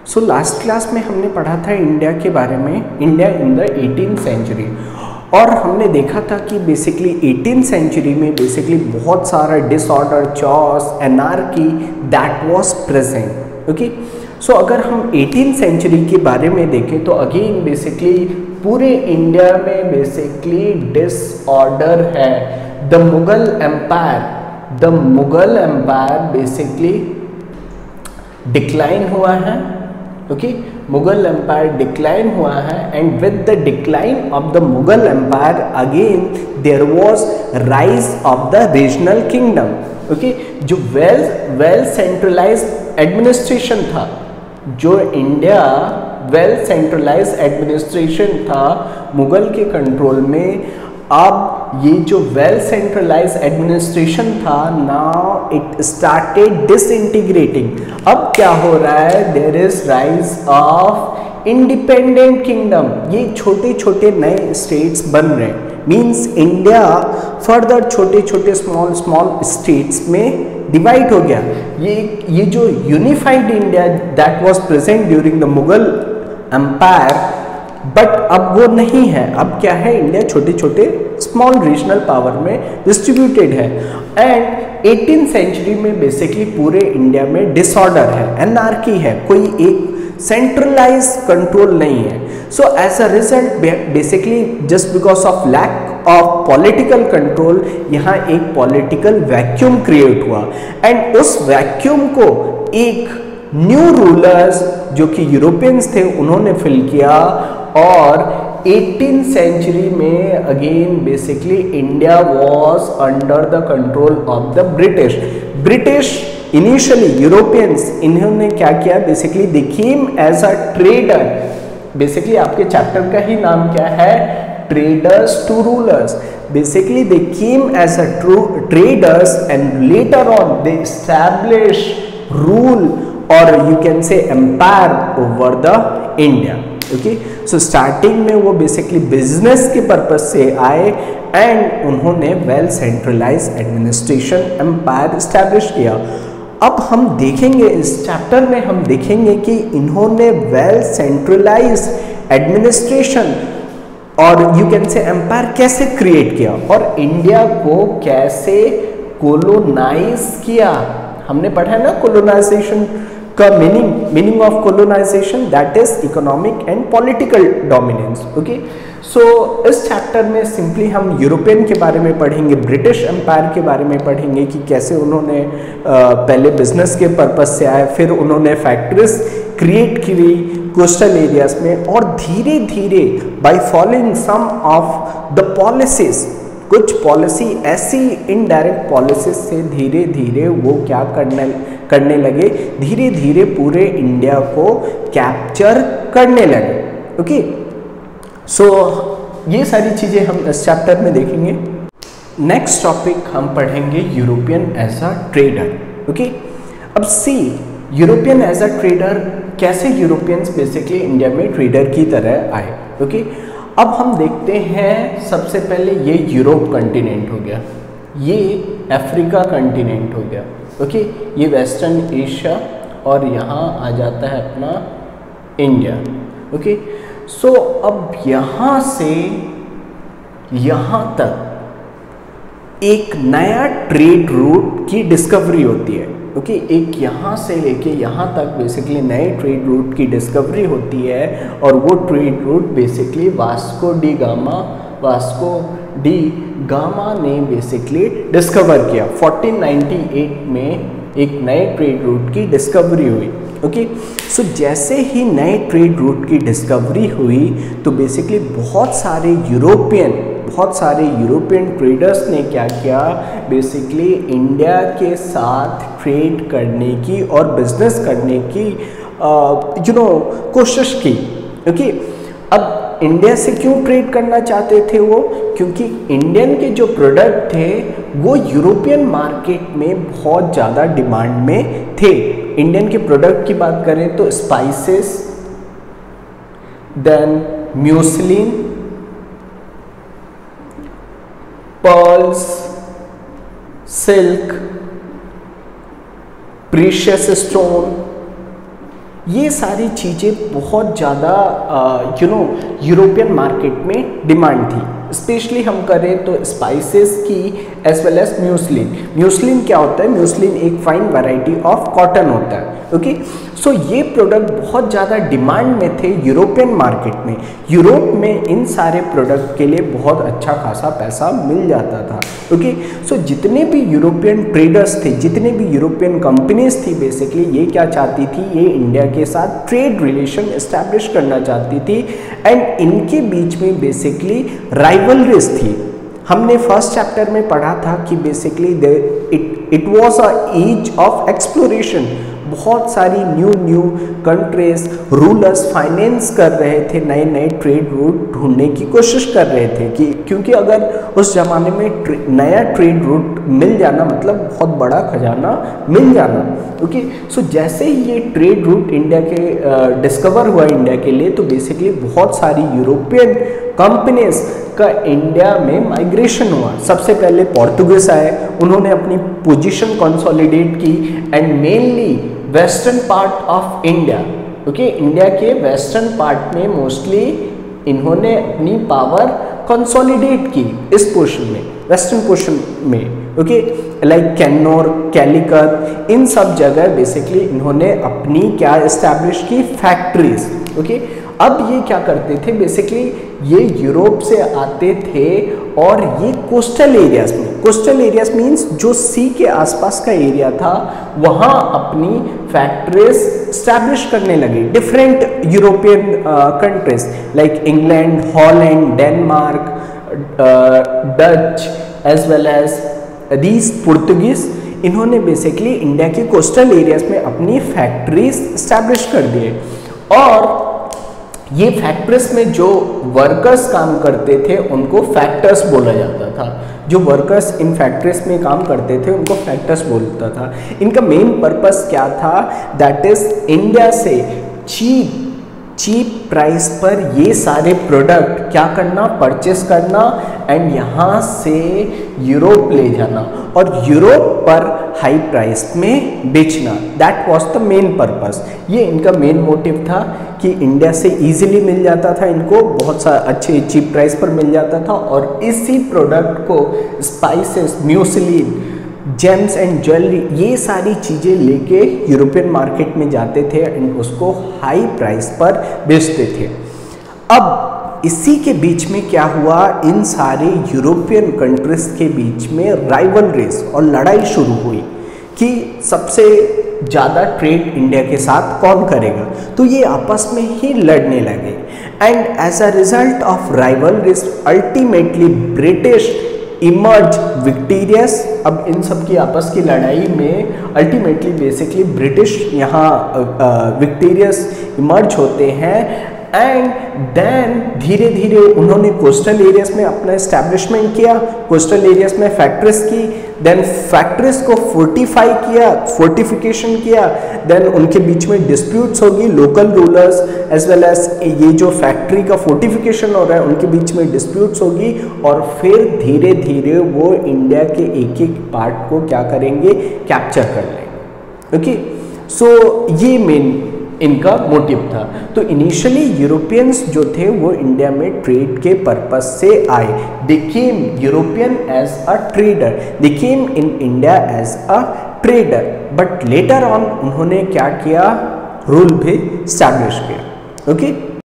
So last class में हमने पढ़ा था इंडिया के बारे में, India in the 18th century, और हमने देखा था कि बेसिकली 18th सेंचुरी में बेसिकली बहुत सारा disorder, chaos, anarchy that was present. Okay, so अगर हम 18th सेंचुरी के बारे में देखें तो अगेन बेसिकली पूरे इंडिया में बेसिकली डिसऑर्डर है। The Mughal empire basically decline हुआ है। ओके, मुगल एम्पायर डिक्लाइन हुआ है, and with the decline of the Mughal empire again there was rise of the regional kingdom. Okay, जो वेल सेंट्रलाइज्ड एडमिनिस्ट्रेशन था, जो इंडिया वेल सेंट्रलाइज्ड एडमिनिस्ट्रेशन था मुगल के कंट्रोल में, अब ये जो वेल सेंट्रलाइज्ड एडमिनिस्ट्रेशन था, नाउ इट स्टार्टेड डिसइंटीग्रेटिंग। अब क्या हो रहा है, there is rise of independent kingdom. ये छोटे छोटे नए स्टेट्स बन रहे हैं, मीन्स इंडिया फर्दर छोटे छोटे स्मॉल स्टेट्स में डिवाइड हो गया। ये जो unified India that was present during the Mughal empire, but अब वो नहीं है। अब क्या है, इंडिया छोटे छोटे स्मॉल रीजनल पावर में डिस्ट्रीब्यूटेड है। एंड 18th सेंचुरी में बेसिकली पूरे इंडिया में डिसऑर्डर है, एनार्की है, कोई एक सेंट्रलाइज कंट्रोल नहीं है। So as a result basically just because of lack of political control, यहाँ एक पॉलिटिकल वैक्यूम क्रिएट हुआ, एंड उस वैक्यूम को एक न्यू रूलर्स जो कि यूरोपियंस थे उन्होंने फिल किया। और 18th सेंचुरी में again basically India was under the control of the British initially Europeans, इन्होंने क्या किया, basically they came as a trader. Basically आपके चैप्टर का ही नाम क्या है, traders to rulers. Basically they came as a traders and later on they establish rule or you can say empire over the India. Okay, so starting में वो basically business के purpose से आए, एंड उन्होंने well centralize administration empire establish किया। अब हम देखेंगे इस चैप्टर में, हम देखेंगे कि इन्होंने वेल सेंट्रलाइज एडमिनिस्ट्रेशन और यू कैन से एम्पायर कैसे क्रिएट किया, और इंडिया को कैसे कोलोनाइज किया। हमने पढ़ा है ना कोलोनाइजेशन का meaning of colonisation, that is economic and political dominance. Okay, so इस चैप्टर में सिंपली हम यूरोपियन के बारे में पढ़ेंगे, ब्रिटिश एम्पायर के बारे में पढ़ेंगे कि कैसे उन्होंने पहले बिजनेस के पर्पज से आए, फिर उन्होंने फैक्ट्रीज क्रिएट की कोस्टल एरियाज में, और धीरे धीरे by following some of the policies, कुछ पॉलिसी ऐसी इनडायरेक्ट पॉलिसीज से धीरे धीरे वो क्या करने लगे, धीरे धीरे पूरे इंडिया को कैप्चर करने लगे। ओके, सो ये सारी चीज़ें हम इस चैप्टर में देखेंगे। नेक्स्ट टॉपिक हम पढ़ेंगे European as a trader. Okay, अब see European as a trader, कैसे यूरोपियंस बेसिकली इंडिया में ट्रेडर की तरह आए। ओके, अब हम देखते हैं सबसे पहले ये यूरोप कंटिनेंट हो गया, ये अफ्रीका कंटिनेंट हो गया। ओके, ये वेस्टर्न एशिया, और यहाँ आ जाता है अपना इंडिया। ओके, सो अब यहाँ से यहाँ तक एक नया ट्रेड रूट की डिस्कवरी होती है। ओके, एक यहाँ से लेके यहाँ तक बेसिकली नए ट्रेड रूट की डिस्कवरी होती है, और वो trade route basically Vasco D gamma ने बेसिकली डिस्कवर किया। 1498 में एक नए ट्रेड रूट की डिस्कवरी हुई। ओके, सो जैसे ही नए ट्रेड रूट की डिस्कवरी हुई तो बेसिकली बहुत सारे यूरोपियन ट्रेडर्स ने क्या किया, बेसिकली इंडिया के साथ ट्रेड करने की और बिजनेस करने की कोशिश की। ओके, अब इंडिया से क्यों ट्रेड करना चाहते थे वो, क्योंकि इंडियन के जो प्रोडक्ट थे वो यूरोपियन मार्केट में बहुत ज़्यादा डिमांड में थे। इंडियन के प्रोडक्ट की बात करें तो spices, then muslin, pearls, silk, precious stone, ये सारी चीज़ें बहुत ज़्यादा यूरोपियन मार्केट में डिमांड थी। स्पेशली हम करें तो स्पाइसेस की as well as muslin. Muslin क्या होता है? म्यूसलिन एक फाइन वैरायटी ऑफ कॉटन होता है। ओके, सो ये प्रोडक्ट बहुत ज़्यादा डिमांड में थे यूरोपियन मार्केट में। यूरोप में इन सारे प्रोडक्ट के लिए बहुत अच्छा खासा पैसा मिल जाता था। ओके, सो जितने भी यूरोपियन ट्रेडर्स थे, जितने भी यूरोपियन कंपनीज थी, बेसिकली ये क्या चाहती थी, ये इंडिया के साथ ट्रेड रिलेशन एस्टैब्लिश करना चाहती थी एंड इनके बीच में बेसिकली राइवलरीज थी। हमने फर्स्ट चैप्टर में पढ़ा था कि basically it was a age of exploration. बहुत सारी न्यू कंट्रीज रूलर्स फाइनेंस कर रहे थे, नए नए ट्रेड रूट ढूंढने की कोशिश कर रहे थे कि क्योंकि अगर उस ज़माने में नया ट्रेड रूट मिल जाना मतलब बहुत बड़ा खजाना मिल जाना। ओके, सो जैसे ही ये ट्रेड रूट इंडिया के डिस्कवर हुआ इंडिया के लिए, तो बेसिकली बहुत सारी यूरोपियन कंपनीज का इंडिया में माइग्रेशन हुआ। सबसे पहले पोर्तुगीज आए, उन्होंने अपनी पोजीशन कंसोलिडेट की and mainly western part of India, okay, India के वेस्टर्न पार्ट में मोस्टली इन्होंने अपनी पावर कंसोलिडेट की इस पोर्शन में, वेस्टर्न पोर्शन में। ओके, लाइक कैन्नौर, कैलीकट, इन सब जगह बेसिकली इन्होंने अपनी क्या एस्टैब्लिश की? फैक्ट्रीज। ओके, अब ये क्या करते थे? बेसिकली ये यूरोप से आते थे और ये कोस्टल एरियाज में, कोस्टल एरियाज मीन्स जो सी के आसपास का एरिया था, वहाँ अपनी फैक्ट्रीज स्टैब्लिश करने लगे। Different European countries like England, Holland, Denmark, Dutch as well as these Portuguese, इन्होंने बेसिकली इंडिया के कोस्टल एरियाज में अपनी फैक्ट्रीज स्टैब्लिश कर दिए। और ये फैक्ट्रीज में जो वर्कर्स काम करते थे उनको फैक्टर्स बोला जाता था। जो वर्कर्स इन फैक्ट्रीज में काम करते थे उनको फैक्टर्स बोलता था। इनका मेन पर्पस क्या था? दैट इज इंडिया से चीप प्राइस पर ये सारे प्रोडक्ट क्या करना? परचेस करना एंड यहाँ से यूरोप ले जाना और यूरोप पर हाई प्राइस में बेचना। That was the main purpose. ये इनका मेन मोटिव था कि इंडिया से इजीली मिल जाता था, इनको बहुत सा अच्छे चीप प्राइस पर मिल जाता था और इसी प्रोडक्ट को स्पाइसेस, म्यूसलिन, जेम्स एंड ज्वेलरी, ये सारी चीज़ें लेके यूरोपियन मार्केट में जाते थे एंड उसको हाई प्राइस पर बेचते थे। अब इसी के बीच में क्या हुआ? इन सारे यूरोपियन कंट्रीज के बीच में राइवलरीज और लड़ाई शुरू हुई कि सबसे ज़्यादा ट्रेड इंडिया के साथ कौन करेगा। तो ये आपस में ही लड़ने लगे and as a result of rivalries ultimately British emerge victorious. अब इन सब की आपस की लड़ाई में अल्टीमेटली बेसिकली ब्रिटिश यहाँ विक्टोरियस इमर्ज होते हैं एंड देन धीरे धीरे उन्होंने कोस्टल एरियाज में अपना एस्टैब्लिशमेंट किया, कोस्टल एरियाज में फैक्ट्रीज की, देन फैक्ट्रीज को फोर्टिफाई किया, फोर्टिफिकेशन किया, देन उनके बीच में डिस्प्यूट्स होगी, local rulers as well as ये जो फैक्ट्री का फोर्टिफिकेशन हो रहा है उनके बीच में डिस्प्यूट्स होगी और फिर धीरे धीरे वो इंडिया के एक एक पार्ट को क्या करेंगे? कैप्चर कर लेंगे। ओके, सो ये मेन इनका मोटिव था। तो इनिशियली यूरोपियंस जो थे वो इंडिया में ट्रेड के पर्पस से आए। They came European as a trader, they came in India as a trader, but later on उन्होंने क्या किया? रूल भी स्टैब्लिश किया। ओके,